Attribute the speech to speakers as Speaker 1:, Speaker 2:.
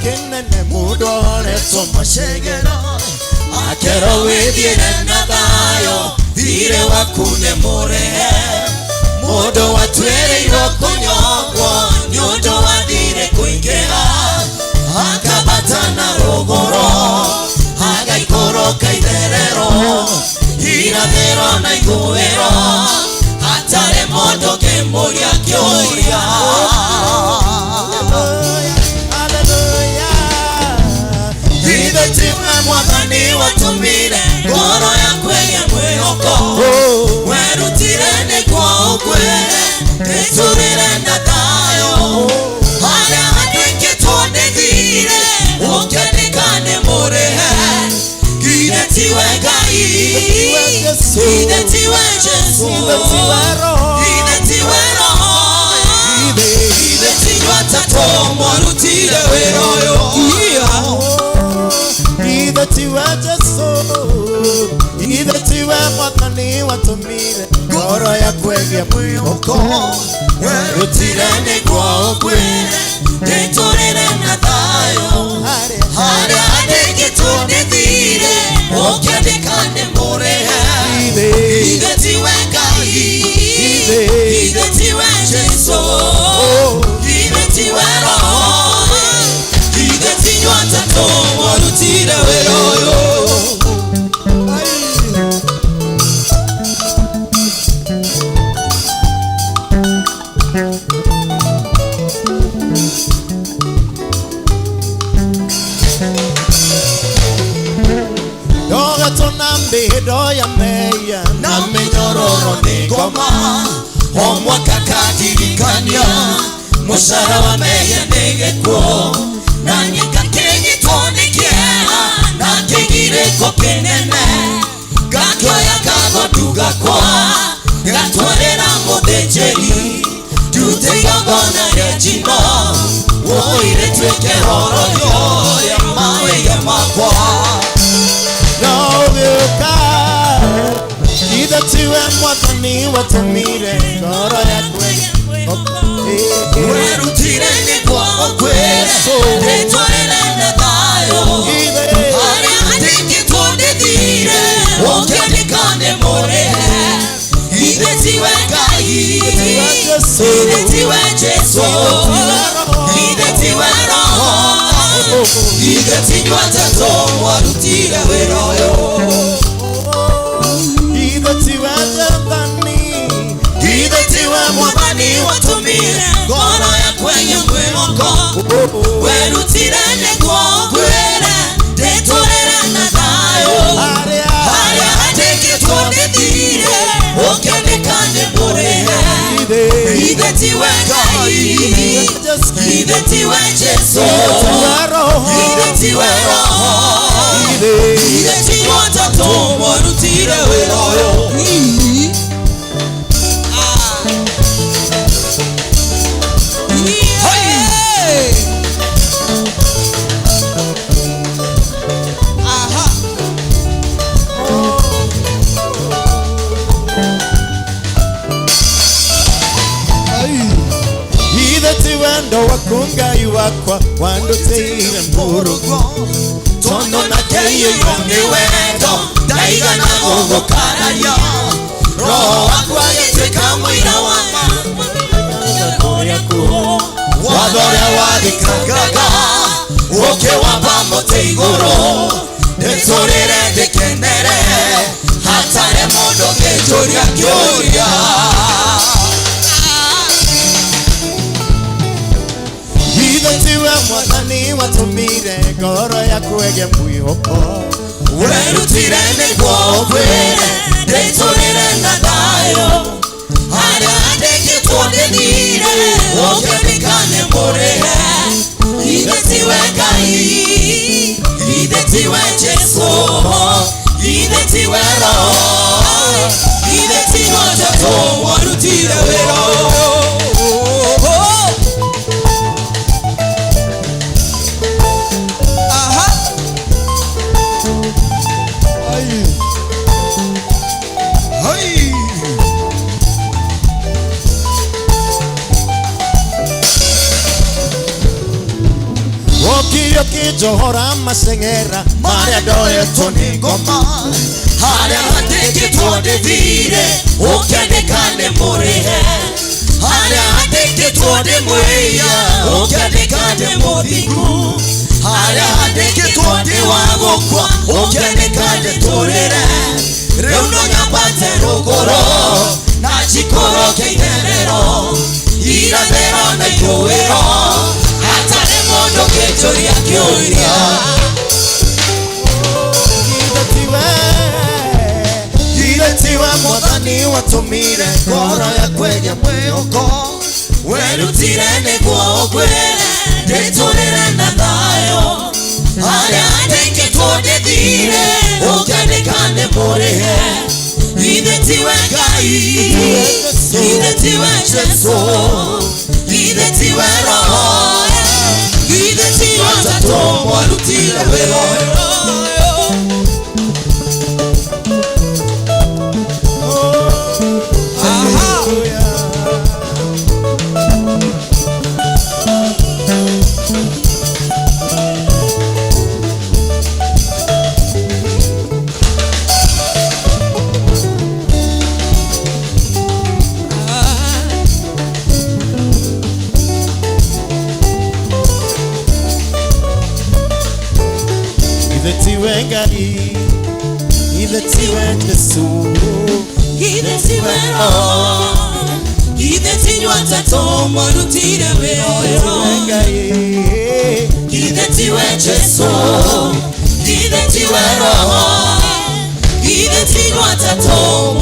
Speaker 1: Kenene mudone somashegero akero wedire nadayo dire wakune more modo watwere irokonyogo nyodo wadire kuingera akabatana rogoro agaikoro kaiderero iradero na iguero atare modo kemoria kioria Mwakani watumire Goro ya kwenye mweyoko Werutirene kwa ukwele Keturire natayo Hale hadike tuone dhire Ukedekane murehe Gidetiwe gai Gidetiwe Jesu Gidetiwe roho Gidetiwe tato Mwarutire weroyo Gidetiwe Jesu Gidetiwe mwakani watumire Goro ya kwege mwiyoko Werutirene kwa ukwele Keturire natayo Hare adeke tuone dhire Ukedekane murehe Gidetiwe gai Gidetiwe Jesu Gidetiwe roho Gidetiwe tato Warutire weroyo Doga tonambi doya meya na menyororo nigoma Omwa kakadirikanya Mushara wa meya negeko Nanye kakengi tonekia Na kengire kokenene Gakyo ya kagoduga kwa Gatwarera modejeri Dute yogona rejino Woire tweke horo yo Ya mawe ya makwa Novyuka Gidetiwe mwakani watumire Goro ya kwenye Werutirene kwa ukwele Tetwarele nadayo Hare hadiki tuone dhire Ukedekane morehe Gidetiwe gai Gidetiwe Jesu Gidetiwe roho Gidetiwe tato Warutire weroyo Gidetiwe jendani Gidetiwe mwabani watumire Goro ya kwenye mwemoko Werutirene kwa ukwele Tetorere nadayo Hare hadeke tuone dhire Ukedekane murehe Gidetiwe gai Gidetiwe Jesu Gidetiwe roho Gidetiwe tato Warutire weroyo Ndo wakunga yuwakwa Wandoteire mburugo Tono na keyo yonge wedo Daiga na gogo karaya Roho wakwa yeteka mwira wama Koya kuho Wadore wadikagaga Woke wapa mote igoro Netorere dekenere Hatare modo gejoria kyoria Gidetiwe mwakani watumire Goro ya kwege mwihoko Werutirene kwa ukwele Tetorere nadayo Hare hadeke tuone dhire Ukedekane murehe Gidetiwe gai Gidetiwe Jesu Gidetiwe roho Gidetiwe tato Warutire weroyo Johora masengera Maria doye toni goma
Speaker 2: Hare ateke tuode vire Okende kande morehe Hare ateke tuode mweya Okende kande modiku Hare ateke tuode wagokwa Okende kande torere Reuno nyapate rogoro Na chikoro keiterero Ira vero na yoero Hata ne mondo kechori ya kioiria
Speaker 1: Tiwe mwadhani watumire Kora ya kwenye mweyoko
Speaker 2: Werutire negwo kwere Detorere na dayo Hare ateke tuode dhire Okende kande morehe Ide tiwe gai Ide tiwe cheso Ide tiwe roho Ide tiwe tato Warutire wero
Speaker 1: Tiwe ngari Ile tiwe nesu
Speaker 2: Ile tiwe roho Ile tiwe tato Warutire wero Ile tiwe cheso Ile tiwe roho Ile tiwe tato